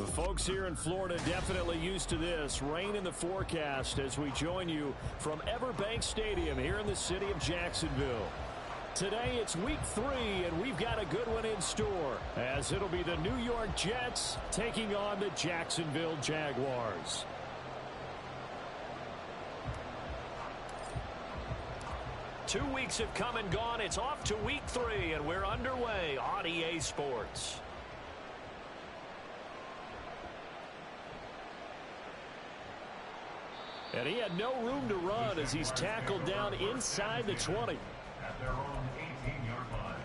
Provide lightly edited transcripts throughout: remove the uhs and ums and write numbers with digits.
The folks here in Florida definitely used to this. Rain in the forecast as we join you from Everbank Stadium here in the city of Jacksonville. Today it's week 3, and we've got a good one in store, as it'll be the New York Jets taking on the Jacksonville Jaguars. Two weeks have come and gone. It's off to week 3, and we're underway on EA Sports. And he had no room to run as he's tackled down inside the 20. At their own 18-yard line.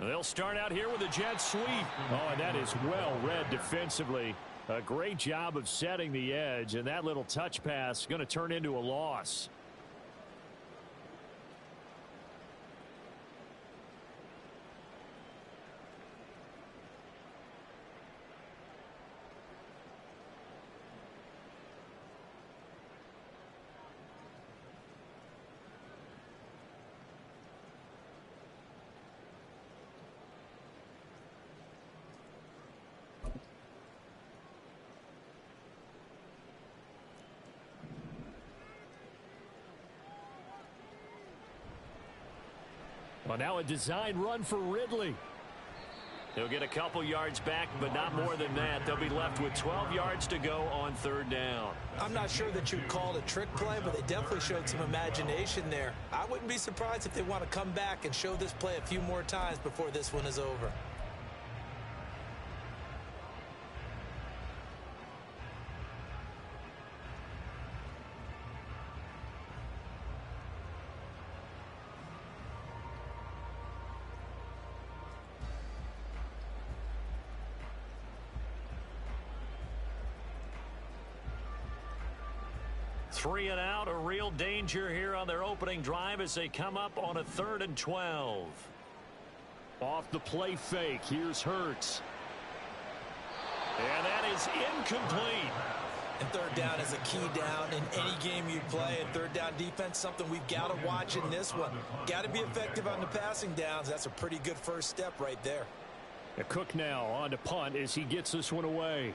They'll start out here with a jet sweep. Oh, and that is well read defensively. A great job of setting the edge, and that little touch pass is going to turn into a loss. Well, now a design run for Ridley. He'll get a couple yards back, but not more than that. They'll be left with 12 yards to go on third down. I'm not sure that you'd call it a trick play, but they definitely showed some imagination there. I wouldn't be surprised if they want to come back and show this play a few more times before this one is over. Three and out, a real danger here on their opening drive as they come up on a 3rd and 12. Off the play fake, here's Hurts. And that is incomplete. And third down is a key down in any game you play. And third down defense, something we've got to watch in this one. Got to be effective on the passing downs. That's a pretty good first step right there. Cook now on to punt as he gets this one away.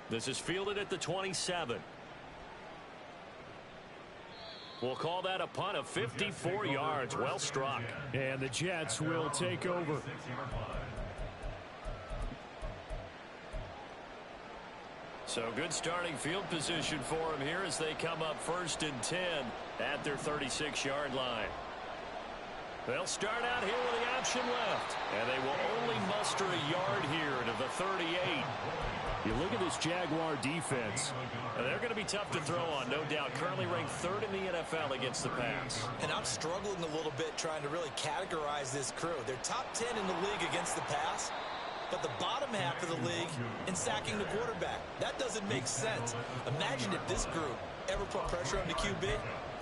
This is fielded at the 27. We'll call that a punt of 54 yards. Well struck. And the Jets will take over. So good starting field position for them here as they come up 1st and 10 at their 36-yard line. They'll start out here with the option left. And they will only muster a yard here to the 38. You look at this Jaguar defense. They're going to be tough to throw on, no doubt. Currently ranked 3rd in the NFL against the pass. And I'm struggling a little bit trying to really categorize this crew. They're top 10 in the league against the pass, but the bottom half of the league in sacking the quarterback. That doesn't make sense. Imagine if this group ever put pressure on the QB,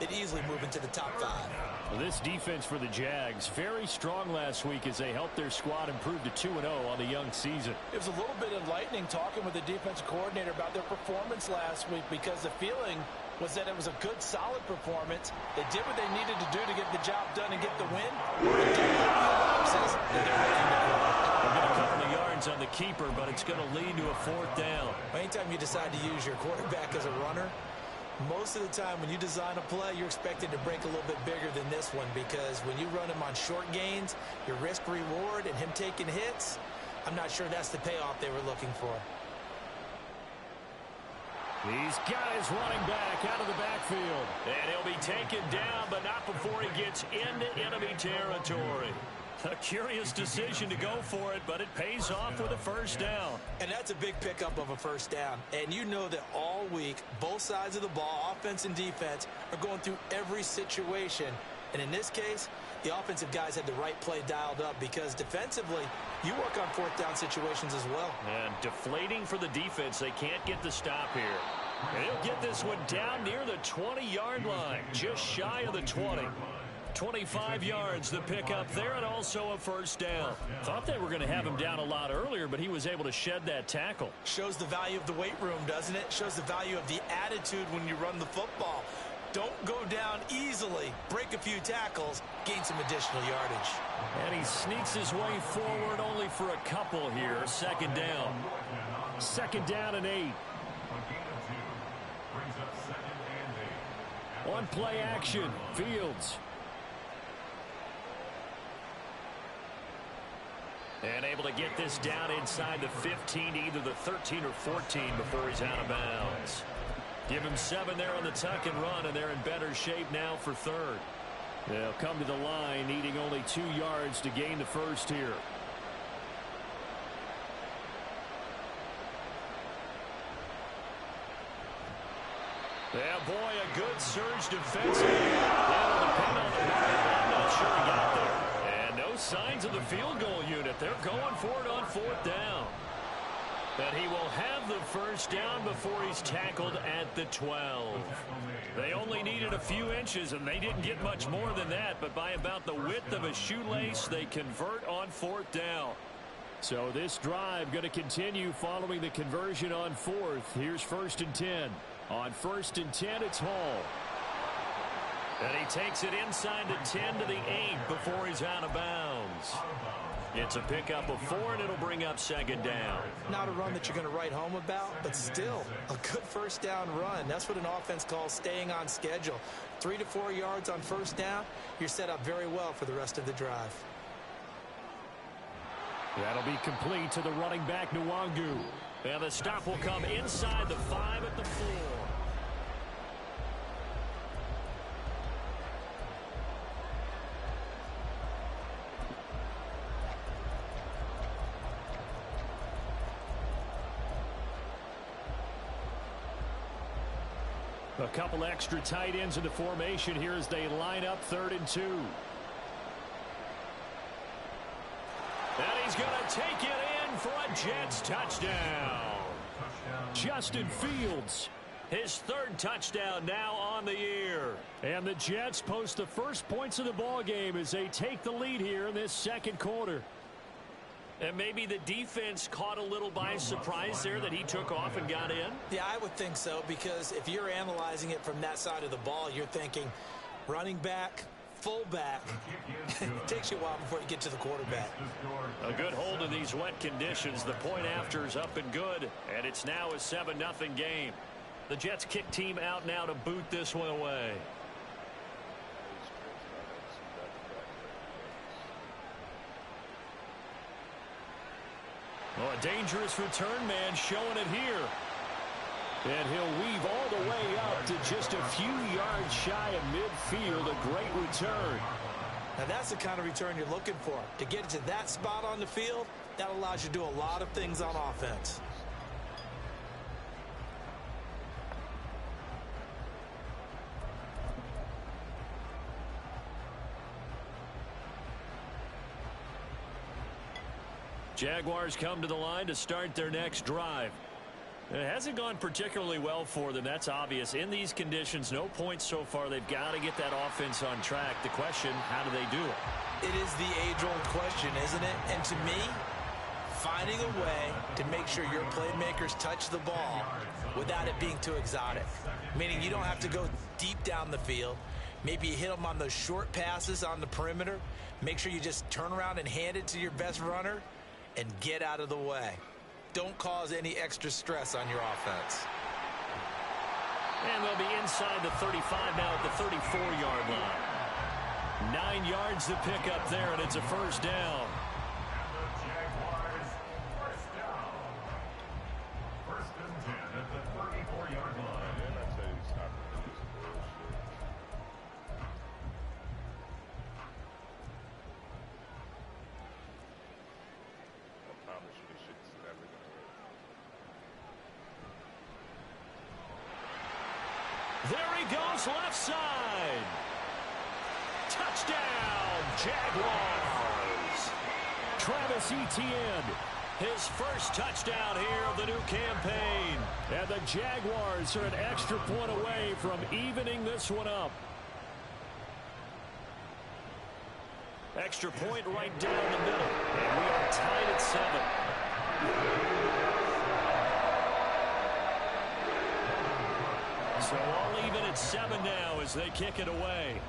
they'd easily move into the top 5. Well, this defense for the Jags, very strong last week as they helped their squad improve to 2-0 on the young season. It was a little bit enlightening talking with the defensive coordinator about their performance last week, because the feeling was that it was a good, solid performance. They did what they needed to do to get the job done and get the win. They'll get a couple of yards on the keeper, but it's going to lead to a 4th down. Anytime you decide to use your quarterback as a runner, most of the time when you design a play, you're expected to break a little bit bigger than this one, because when you run him on short gains, your risk-reward and him taking hits, I'm not sure that's the payoff they were looking for. These guys running back out of the backfield. And he'll be taken down, but not before he gets into enemy territory. A curious decision to go for it, but it pays off with a 1st down. And that's a big pickup of a 1st down. And you know that all week, both sides of the ball, offense and defense, are going through every situation. And in this case, the offensive guys had the right play dialed up, because defensively, you work on 4th down situations as well. And deflating for the defense. They can't get the stop here. And he'll get this one down near the 20-yard line, just shy of the 20. 25 yards, the pickup there, and also a first down. Thought they were going to have him down a lot earlier, but he was able to shed that tackle. Shows the value of the weight room, doesn't it? Shows the value of the attitude when you run the football. Don't go down easily. Break a few tackles, gain some additional yardage. And he sneaks his way forward only for a couple here. Second down. Second down and 8. On play action, Fields. And able to get this down inside the 15, either the 13 or 14 before he's out of bounds. Give him 7 there on the tuck and run, and they're in better shape now for third. They'll come to the line, needing only 2 yards to gain the first here. Yeah, boy, a good surge defensively. That'll depend on the ball. I'm not sure he got there. And no signs of the field goal unit. They're going for it on 4th down. But he will have the first down before he's tackled at the 12. They only needed a few inches, and they didn't get much more than that. But by about the width of a shoelace, they convert on 4th down. So this drive going to continue following the conversion on 4th. Here's 1st and 10. On 1st and 10, it's Hall. And he takes it inside the 10 to the 8 before he's out of bounds. It's a pickup of 4, and it'll bring up 2nd down. Not a run that you're going to write home about, but still a good first down run. That's what an offense calls staying on schedule. 3 to 4 yards on first down, you're set up very well for the rest of the drive. That'll be complete to the running back, Nwangu. And the stop will come inside the 5 at the 4. A couple extra tight ends in the formation here as they line up 3rd and 2. And he's going to take it in for a Jets touchdown. Justin Fields, his 3rd touchdown now on the year. And the Jets post the first points of the ball game as they take the lead here in this 2nd quarter. And maybe the defense caught a little by surprise there that he took off and got in? Yeah, I would think so, because if you're analyzing it from that side of the ball, you're thinking running back, fullback. It takes you a while before you get to the quarterback. A good hold in these wet conditions. The point after is up and good, and it's now a 7-0 game. The Jets kick team out now to boot this one away. Oh, a dangerous return man showing it here. And he'll weave all the way up to just a few yards shy of midfield. A great return. Now that's the kind of return you're looking for. To get to that spot on the field, that allows you to do a lot of things on offense. Jaguars come to the line to start their next drive. It hasn't gone particularly well for them. That's obvious. In these conditions, no points so far. They've got to get that offense on track. The question, how do they do it? It is the age-old question, isn't it? And to me, finding a way to make sure your playmakers touch the ball without it being too exotic. Meaning you don't have to go deep down the field. Maybe you hit them on those short passes on the perimeter. Make sure you just turn around and hand it to your best runner and get out of the way. Don't cause any extra stress on your offense. And they'll be inside the 35 now at the 34-yard line. 9 yards to pick up there, and it's a first down. There he goes, left side. Touchdown, Jaguars. Travis Etienne, his first touchdown here of the new campaign. And the Jaguars are an extra point away from evening this one up. Extra point right down the middle. And we are tied at 7. So all even at 7 now as they kick it away.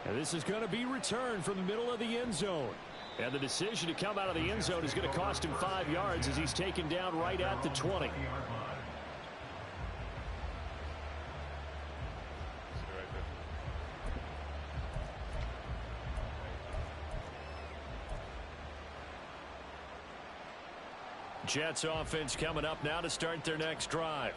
And this is going to be returned from the middle of the end zone. And the decision to come out of the end zone is going to cost him 5 yards as he's taken down right at the 20. Jets offense coming up now to start their next drive.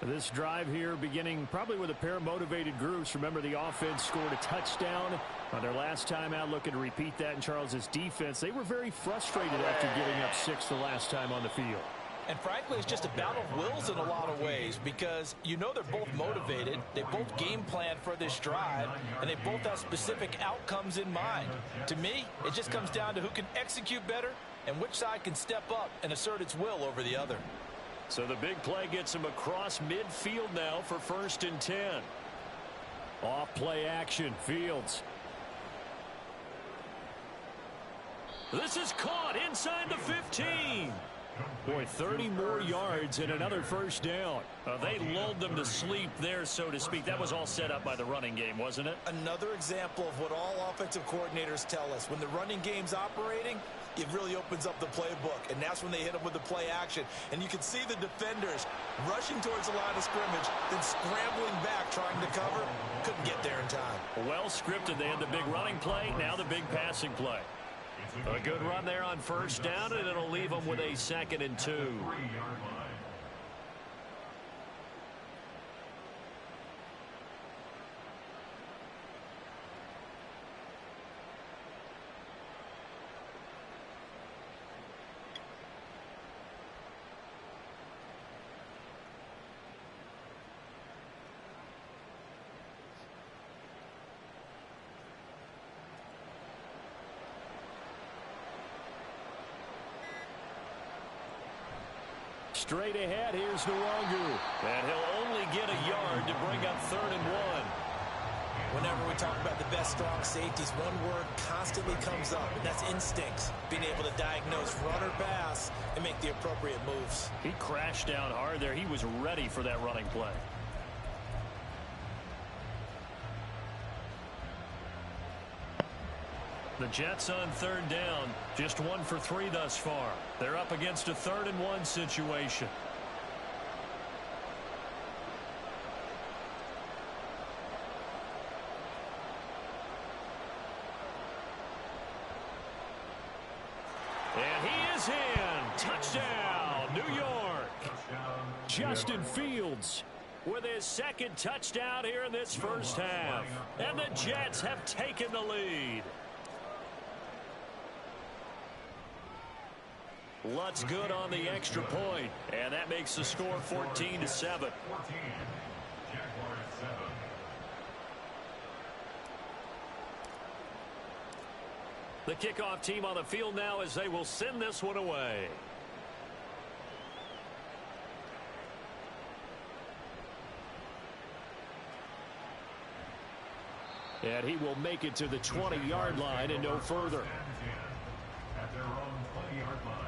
This drive here beginning probably with a pair of motivated groups. Remember, the offense scored a touchdown on their last time out. Looking to repeat that in Charles's defense. They were very frustrated after giving up 6 the last time on the field. And frankly, it's just a battle of wills in a lot of ways because you know they're both motivated. They both game plan for this drive, and they both have specific outcomes in mind. To me, it just comes down to who can execute better and which side can step up and assert its will over the other. So the big play gets him across midfield now for 1st and 10. Off play action, Fields. This is caught inside the 15. Boy, 30 more yards and another 1st down. They lulled them to sleep there, so to speak. That was all set up by the running game, wasn't it? Another example of what all offensive coordinators tell us. When the running game's operating, it really opens up the playbook, and that's when they hit them with the play action. And you can see the defenders rushing towards the line of scrimmage, then scrambling back trying to cover. Couldn't get there in time. Well scripted. They had the big running play, now the big passing play. A good run there on 1st down, and it'll leave them with a 2nd and 2. Straight ahead, here's Nwangu. And he'll only get a yard to bring up 3rd and 1. Whenever we talk about the best strong safeties, one word constantly comes up, and that's instincts. Being able to diagnose run or pass and make the appropriate moves. He crashed down hard there. He was ready for that running play. The Jets on 3rd down, just 1 for 3 thus far. They're up against a 3rd and 1 situation. And he is in. Touchdown, New York. Justin Fields with his 2nd touchdown here in this 1st half. And the Jets have taken the lead. Lutz good on the extra point, and that makes the score 14-7. The kickoff team on the field now as they will send this one away. And he will make it to the 20-yard line and no further. At their own 20-yard line.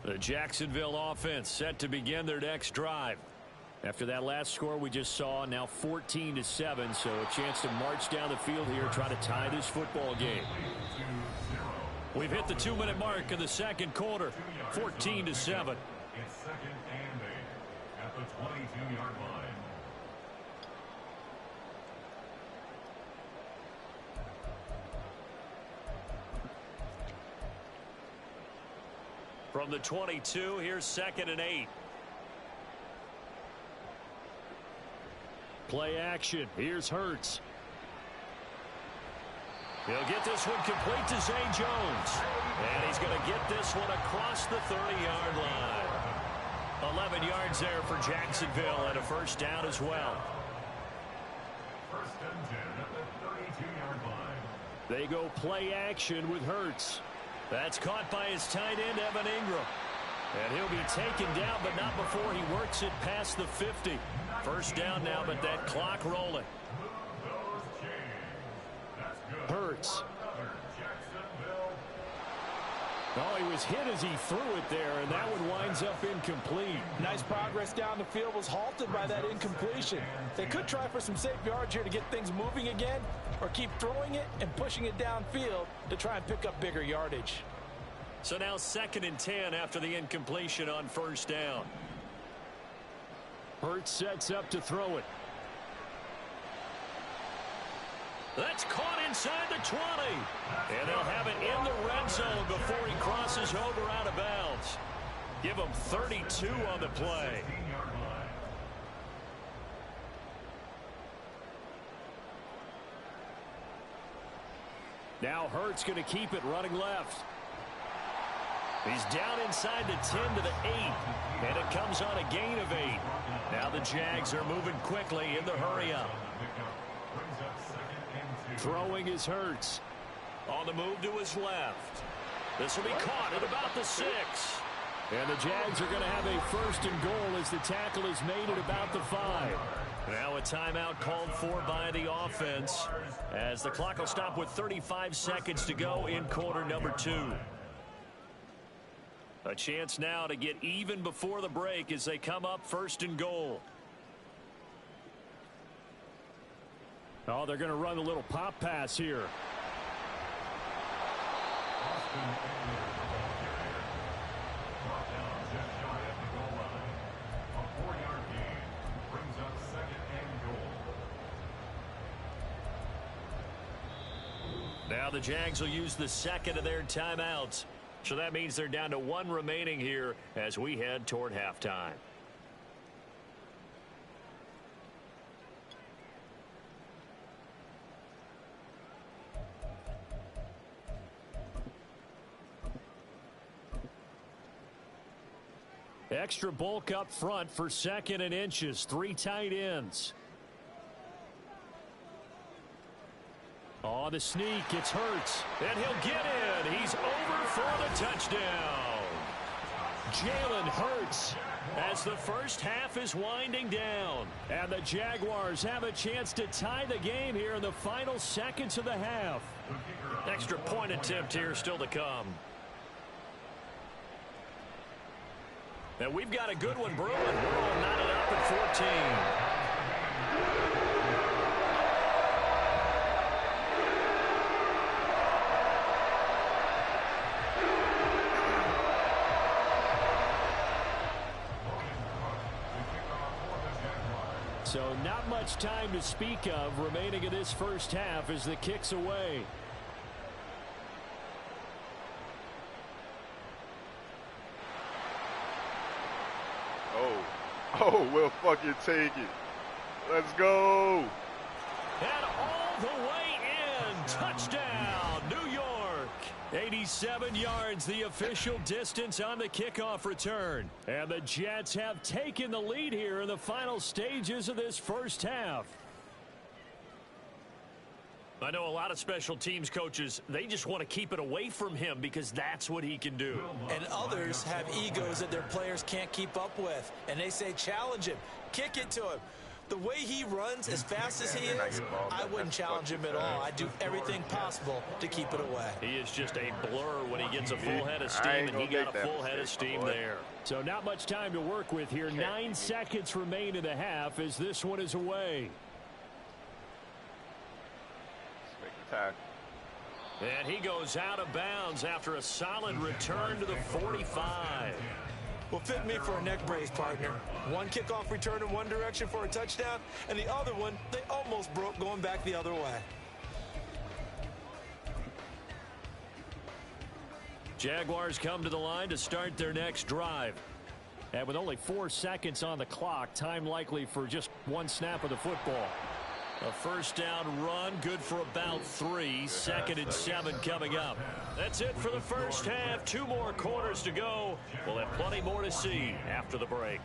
The Jacksonville offense set to begin their next drive. After that last score we just saw, now 14-7, so a chance to march down the field here, try to tie this football game. We've hit the 2-minute mark in the 2nd quarter, 14-7. It's 2nd and 8 at the 22-yard line. From the 22, here's 2nd and 8. Play action. Here's Hurts. He'll get this one complete to Zay Jones. And he's going to get this one across the 30-yard line. 11 yards there for Jacksonville and a first down as well. First and 10 at the 32-yard line. They go play action with Hurts. That's caught by his tight end, Evan Ingram. And he'll be taken down, but not before he works it past the 50. First down now, but that clock rolling. Hurts. Oh, he was hit as he threw it there, and that one winds up incomplete. Nice progress down the field, was halted by that incompletion. They could try for some safe yards here to get things moving again, or keep throwing it and pushing it downfield to try and pick up bigger yardage. So now 2nd and 10 after the incompletion on first down. Hurts sets up to throw it. That's caught inside the 20. And they'll have it in the red zone before he crosses over out of bounds. Give him 32 on the play. Now Hurts going to keep it running left. He's down inside the 10 to the 8. And it comes on a gain of 8. Now the Jags are moving quickly in the hurry-up. Throwing is Hurts. On the move to his left. This will be caught at about the 6. And the Jags are going to have a first and goal as the tackle is made at about the 5. Now a timeout called for by the offense as the clock will stop with 35 seconds to go in quarter number 2. A chance now to get even before the break as they come up first and goal. Oh, they're going to run a little pop pass here. Now the Jags will use the second of their timeouts. So that means they're down to 1 remaining here as we head toward halftime. Extra bulk up front for 2nd and inches. 3 tight ends. On the sneak, it's Hurts. And he'll get in. He's over for the touchdown. Jalen Hurts as the first half is winding down. And the Jaguars have a chance to tie the game here in the final seconds of the half. Extra point attempt here still to come. And we've got a good one brewing. We're all knotted up at 14. So not much time to speak of remaining in this first half as the kick's away. Oh, we'll fucking take it. Let's go. And all the way in. Touchdown, New York. 87 yards, the official distance on the kickoff return. And the Jets have taken the lead here in the final stages of this first half. I know a lot of special teams coaches, they just want to keep it away from him because that's what he can do. And others have egos that their players can't keep up with. And they say, challenge him, kick it to him. The way he runs as fast as he is, I wouldn't challenge him at all. I'd do everything possible to keep it away. He is just a blur when he gets a full head of steam, and he got a full head of steam there. So not much time to work with here. 9 seconds remain in the half as this one is away. And he goes out of bounds after a solid return to the 45. Well, fit me for a neck brace, partner. One kickoff return in one direction for a touchdown, and the other one, they almost broke going back the other way. Jaguars come to the line to start their next drive. And with only 4 seconds on the clock, time likely for just one snap of the football. A first down run, good for about 3. 2nd and 7 coming up. That's it for the first half. 2 more quarters to go. We'll have plenty more to see after the break.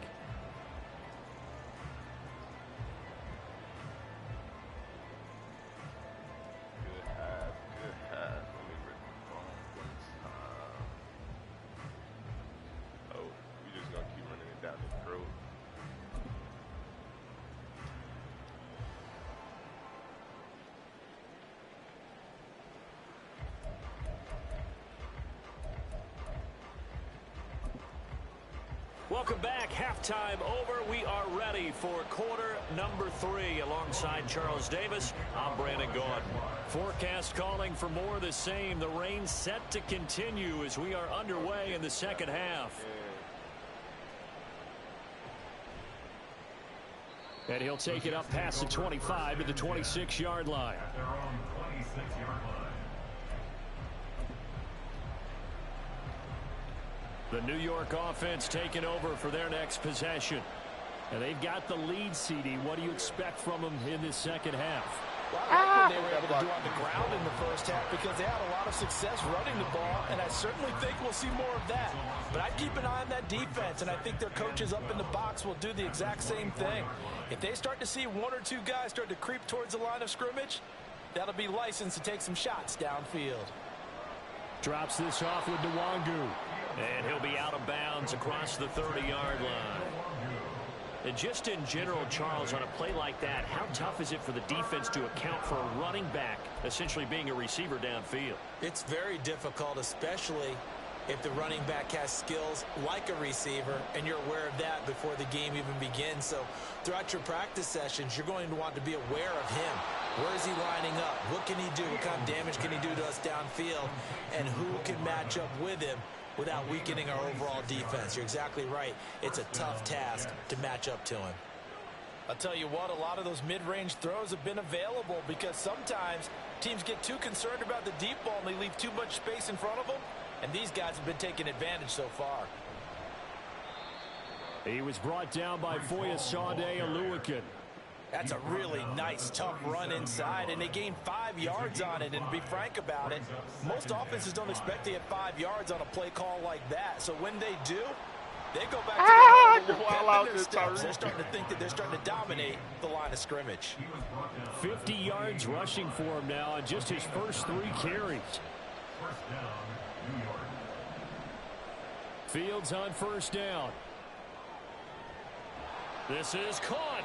Welcome back. Halftime over. We are ready for quarter number 3. Alongside Charles Davis, I'm Brandon Gaudin. Forecast calling for more of the same. The rain set to continue as we are underway in the second half. And he'll take it up past the 25 to the 26-yard line. At their own 26-yard line. The New York offense taking over for their next possession. And they've got the lead, CD. What do you expect from them in this second half? Well, I like what they were able to do on the ground in the first half because they had a lot of success running the ball, and I certainly think we'll see more of that. But I'd keep an eye on that defense, and I think their coaches up in the box will do the exact same thing. If they start to see 1 or 2 guys start to creep towards the line of scrimmage, that'll be licensed to take some shots downfield. Drops this off with Nwangu. And he'll be out of bounds across the 30-yard line. And just in general, Charles, on a play like that, how tough is it for the defense to account for a running back essentially being a receiver downfield? It's very difficult, especially if the running back has skills like a receiver, and you're aware of that before the game even begins. So throughout your practice sessions, you're going to want to be aware of him. Where is he lining up? What can he do? What kind of damage can he do to us downfield? And who can match up with him without weakening our overall defense? You're exactly right. It's a tough task to match up to him. I'll tell you what, a lot of those mid-range throws have been available because sometimes teams get too concerned about the deep ball and they leave too much space in front of them, and these guys have been taking advantage so far. He was brought down by Foyesade Oluwakin. That's a really nice, tough run inside, and they gained 5 yards on it. And to be frank about it, most offenses don't expect to get 5 yards on a play call like that. So when they do, they go back to their steps. They're starting to think that they're starting to dominate the line of scrimmage. 50 yards rushing for him now on just his first 3 carries. First down, New York. Fields on first down. This is caught.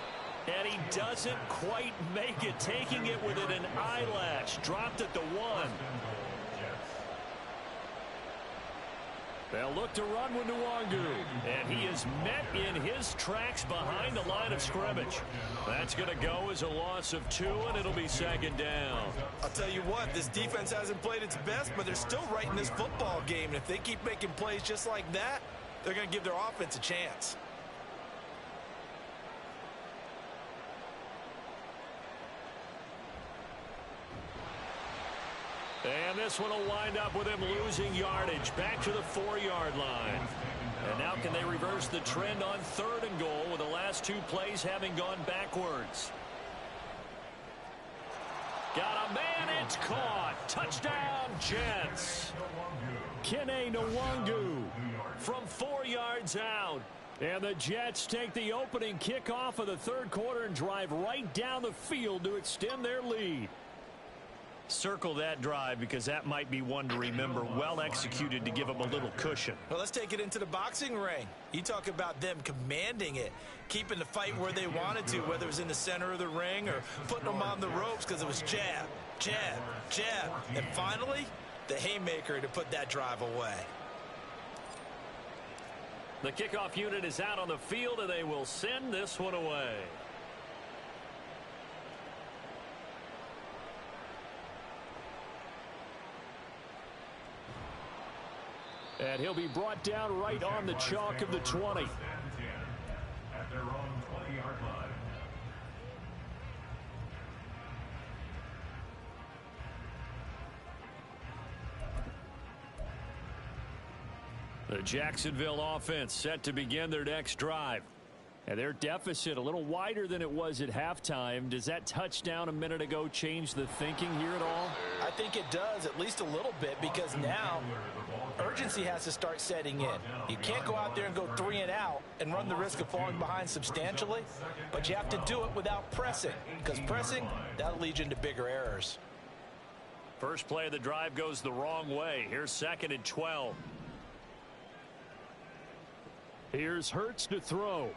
And he doesn't quite make it, taking it within an eyelash. Dropped at the 1. They'll look to run with Nwangu. And he is met in his tracks behind the line of scrimmage. That's going to go as a loss of 2, and it'll be 2nd down. I'll tell you what, this defense hasn't played its best, but they're still right in this football game. And if they keep making plays just like that, they're going to give their offense a chance. And this one will wind up with him losing yardage back to the 4-yard line. And now can they reverse the trend on 3rd and goal with the last 2 plays having gone backwards? Got a man, it's caught. Touchdown, Jets. Kene Nwangu from 4 yards out. And the Jets take the opening kickoff of the 3rd quarter and drive right down the field to extend their lead. Circle that drive because that might be one to remember. Well executed to give them a little cushion. Well, let's take it into the boxing ring. You talk about them commanding it, keeping the fight where they wanted to, whether it was in the center of the ring or putting them on the ropes because it was jab, jab, jab. And finally, the haymaker to put that drive away. The kickoff unit is out on the field, and they will send this one away. And he'll be brought down right on the chalk of the 20. At their own 20-yard line. The Jacksonville offense set to begin their next drive. And their deficit a little wider than it was at halftime. Does that touchdown a minute ago change the thinking here at all? I think it does, at least a little bit, because now urgency has to start setting in. You can't go out there and go 3 and out and run the risk of falling behind substantially, but you have to do it without pressing, because pressing, that'll lead you into bigger errors. First play of the drive goes the wrong way. Here's 2nd and 12. Here's Hurts to throw.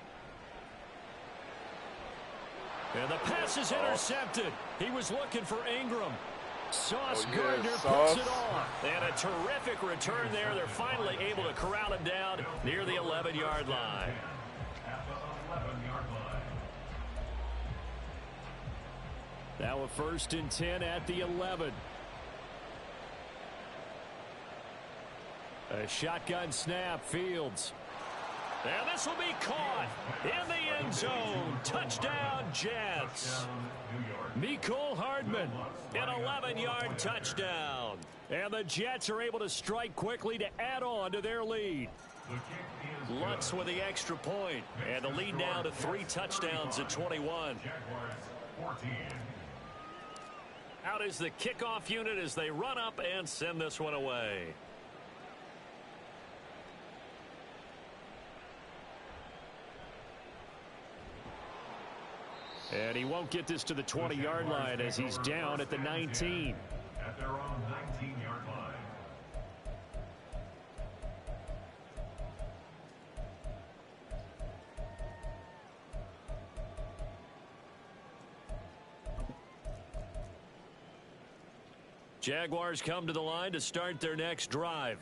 And the pass is intercepted. He was looking for Ingram. Sauce Gardner puts it off. And a terrific return there. They're finally able to corral him down near the 11-yard line. At the 11-yard line. Now a 1st and 10 at the 11. A shotgun snap, Fields. And this will be caught in the end zone. Touchdown, Jets. Mecole Hardman, an 11-yard touchdown. And the Jets are able to strike quickly to add on to their lead. Lutz with the extra point. And the lead now to 3 touchdowns at 21. Out is the kickoff unit as they run up and send this one away. And he won't get this to the 20-yard line as he's down at the 19. At their own 19-yard line. Jaguars come to the line to start their next drive.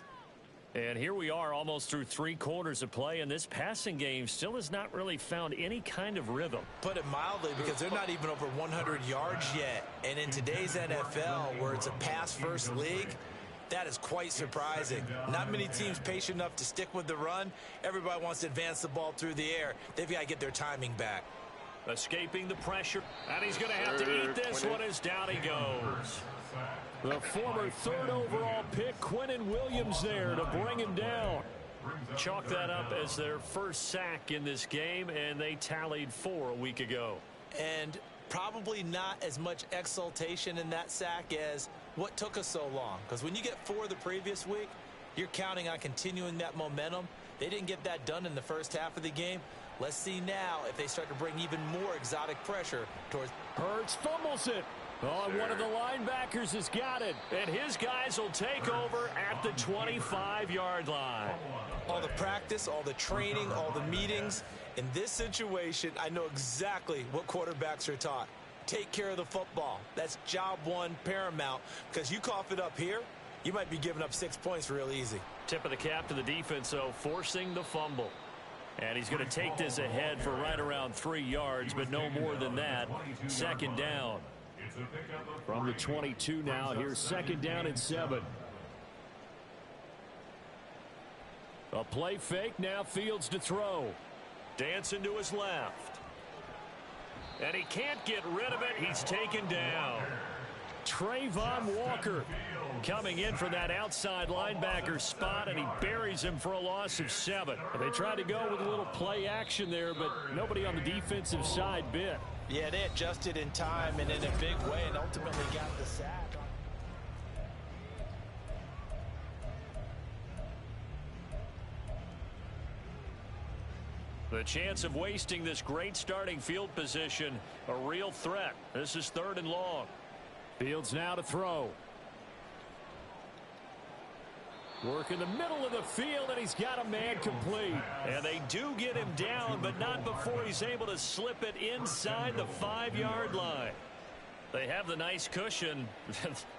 And here we are almost through 3 quarters of play, and this passing game still has not really found any kind of rhythm. Put it mildly, because they're not even over 100 yards yet. And in today's NFL, where it's a pass-first league, that is quite surprising. Not many teams patient enough to stick with the run. Everybody wants to advance the ball through the air. They've got to get their timing back. Escaping the pressure, and he's going to have to eat this one as down he goes. The former 3rd overall pick, Quinnen Williams, there to bring him down. Chalk that up as their first sack in this game, and they tallied 4 a week ago. And probably not as much exultation in that sack as what took us so long. Because when you get 4 the previous week, you're counting on continuing that momentum. They didn't get that done in the first half of the game. Let's see now if they start to bring even more exotic pressure towards. Hurts fumbles it. Oh, one of the linebackers has got it. And his guys will take over at the 25-yard line. All the practice, all the training, all the meetings. In this situation, I know exactly what quarterbacks are taught. Take care of the football. That's job 1 paramount. Because you cough it up here, you might be giving up 6 points real easy. Tip of the cap to the defense, though, forcing the fumble. And he's going to take this ahead for right around 3 yards, but no more than that. 2nd down. From the 22 now, here's 2nd down and 7. A play fake, now Fields to throw. Dancing to his left. And he can't get rid of it. He's taken down. Trayvon Walker coming in for that outside linebacker spot, and he buries him for a loss of 7. They tried to go with a little play action there, but nobody on the defensive side bit. Yeah, they adjusted in time and in a big way and ultimately got the sack. The chance of wasting this great starting field position, a real threat. This is 3rd and long. Fields now to throw. Work in the middle of the field, and he's got a man complete. And they do get him down, but not before he's able to slip it inside the 5-yard line. They have the nice cushion.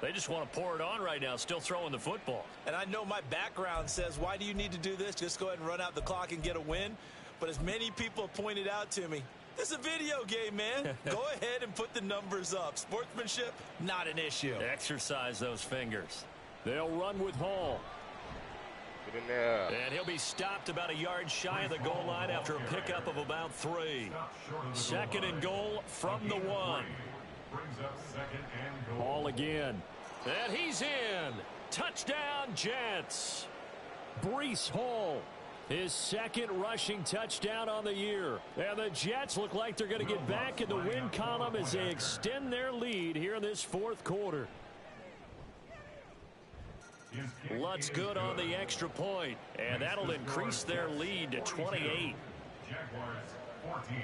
They just want to pour it on right now, still throwing the football. And I know my background says, why do you need to do this? Just go ahead and run out the clock and get a win. But as many people have pointed out to me, this is a video game, man. Go ahead and put the numbers up. Sportsmanship, not an issue. Exercise those fingers. They'll run with Hall. Get in there. And he'll be stopped about a yard shy of the goal line after a pickup of about 3. 2nd and goal from the 1. Hall again. And he's in. Touchdown, Jets. Breece Hall, his second rushing touchdown on the year. And the Jets look like they're going to get back in the win column as they extend their lead here in this fourth quarter. Lutz good on the extra point, and that'll increase their lead to 28. Jaguars 14.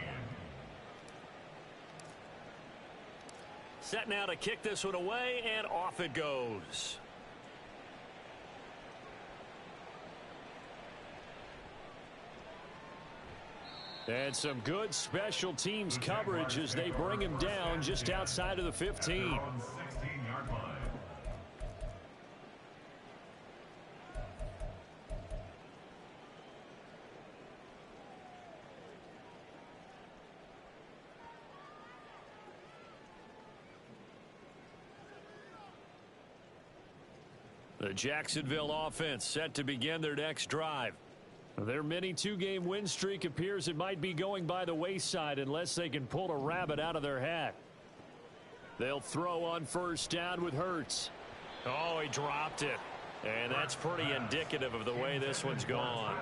Set now to kick this one away, and off it goes. And some good special teams coverage as they bring him down just outside of the 15. 16-yard line. The Jacksonville offense set to begin their next drive. Their mini two-game win streak appears it might be going by the wayside unless they can pull a rabbit out of their hat. They'll throw on first down with Hurts. Oh, he dropped it. And that's pretty indicative of the way this one's gone.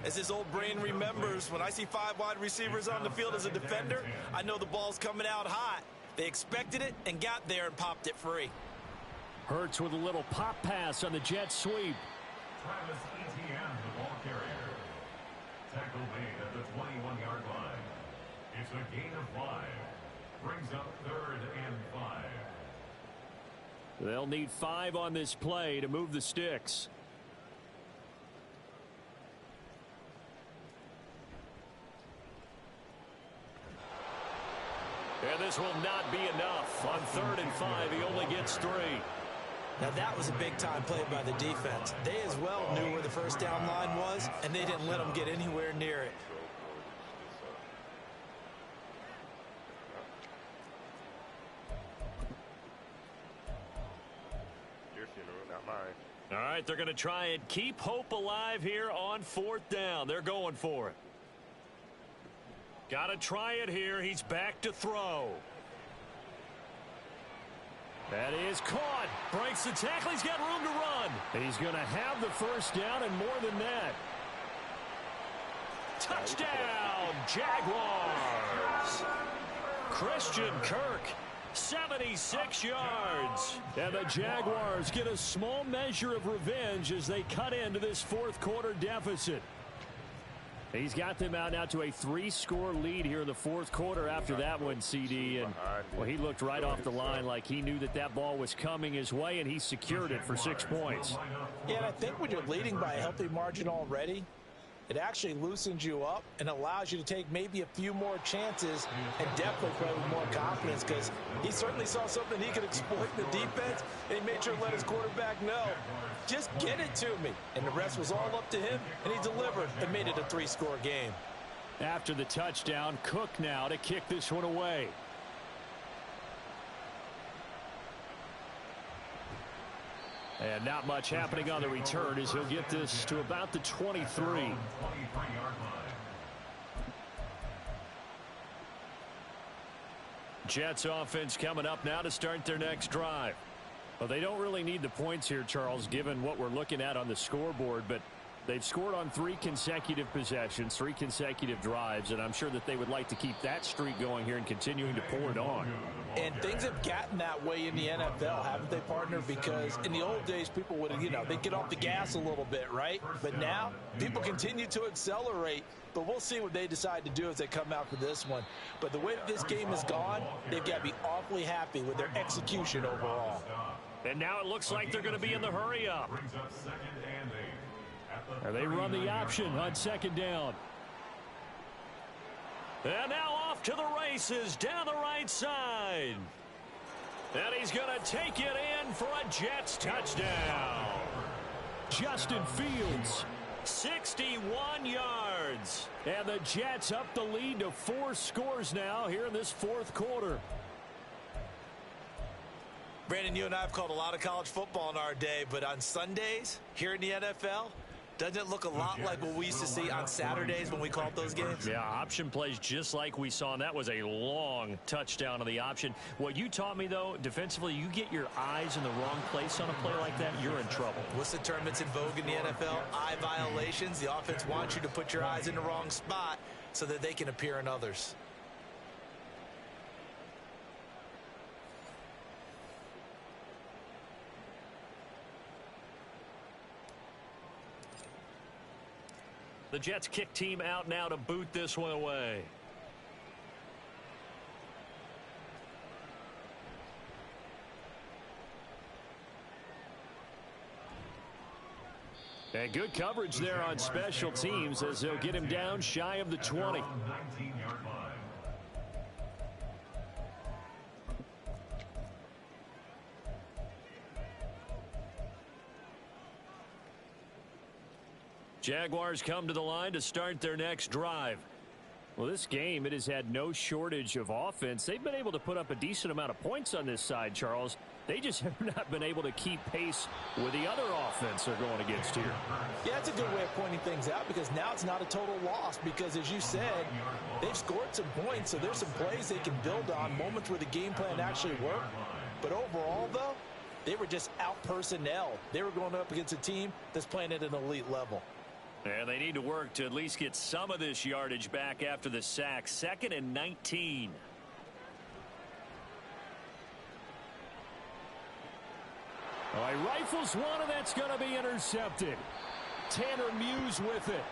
As his old brain remembers, when I see 5 wide receivers on the field as a defender, I know the ball's coming out hot. They expected it and got there and popped it free. Hurts with a little pop pass on the jet sweep. Travis Etienne, the ball carrier. Tackle made at the 21-yard line. It's a gain of 5. Brings up 3rd and 5. They'll need 5 on this play to move the sticks. And this will not be enough. On 3rd and 5, he only gets 3. Now that was a big-time play by the defense. They as well knew where the first down line was, and they didn't let them get anywhere near it. Your funeral, not mine. All right, they're going to try and keep hope alive here on 4th down. They're going for it. Got to try it here. He's back to throw. That is caught. Breaks the tackle. He's got room to run. He's going to have the first down and more than that. Touchdown, Jaguars. Christian Kirk, 76 yards. And the Jaguars get a small measure of revenge as they cut into this fourth quarter deficit. He's got them out now to a 3-score lead here in the fourth quarter after that one, CD. And, well, he looked right off the line like he knew that that ball was coming his way, and he secured it for 6 points. Yeah, and I think when you're leading by a healthy margin already, it actually loosens you up and allows you to take maybe a few more chances and definitely play with more confidence, because he certainly saw something he could exploit in the defense, and he made sure to let his quarterback know, just get it to me. And the rest was all up to him, and he delivered and made it a 3-score game. After the touchdown, Cook now to kick this one away. And not much happening on the return as he'll get this to about the 23. Jets offense coming up now to start their next drive. Well, they don't really need the points here, Charles, given what we're looking at on the scoreboard, but they've scored on 3 consecutive possessions, 3 consecutive drives, and I'm sure that they would like to keep that streak going here and continuing to pull it on. And things have gotten that way in the NFL, haven't they, partner? Because in the old days, people would, they'd get off the gas a little bit, right? But now, people continue to accelerate, but we'll see what they decide to do as they come out for this one. But the way that this game has gone, they've got to be awfully happy with their execution overall. And now it looks like they're going to be in the hurry-up. And they run the option on 2nd down. And now off to the races down the right side. And he's going to take it in for a Jets touchdown. Justin Fields, 61 yards. And the Jets up the lead to 4 scores now here in this fourth quarter. Brandon, you and I have called a lot of college football in our day, but on Sundays here in the NFL, Doesn't it look a lot like what we used to see on Saturdays when we called those games? Yeah, option plays just like we saw, and that was a long touchdown on the option. What you taught me, though, defensively, you get your eyes in the wrong place on a play like that, you're in trouble. What's the term that's in vogue in the NFL? Eye violations. The offense wants you to put your eyes in the wrong spot so that they can appear in others. The Jets kick team out now to boot this one away. And good coverage there on special teams as they'll get him down shy of the 20. 19-yard line. Jaguars come to the line to start their next drive. Well, this game, it has had no shortage of offense. They've been able to put up a decent amount of points on this side, Charles. They just have not been able to keep pace with the other offense they're going against here. Yeah, that's a good way of pointing things out because now it's not a total loss because, as you said, they've scored some points, so there's some plays they can build on, moments where the game plan actually worked. But overall, though, they were just out personnel. They were going up against a team that's playing at an elite level. And they need to work to at least get some of this yardage back after the sack. 2nd and 19. All right, rifles one, and that's going to be intercepted. Tanner Muse with it.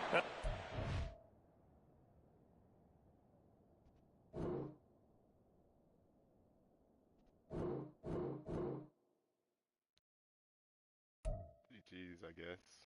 GG's, I guess.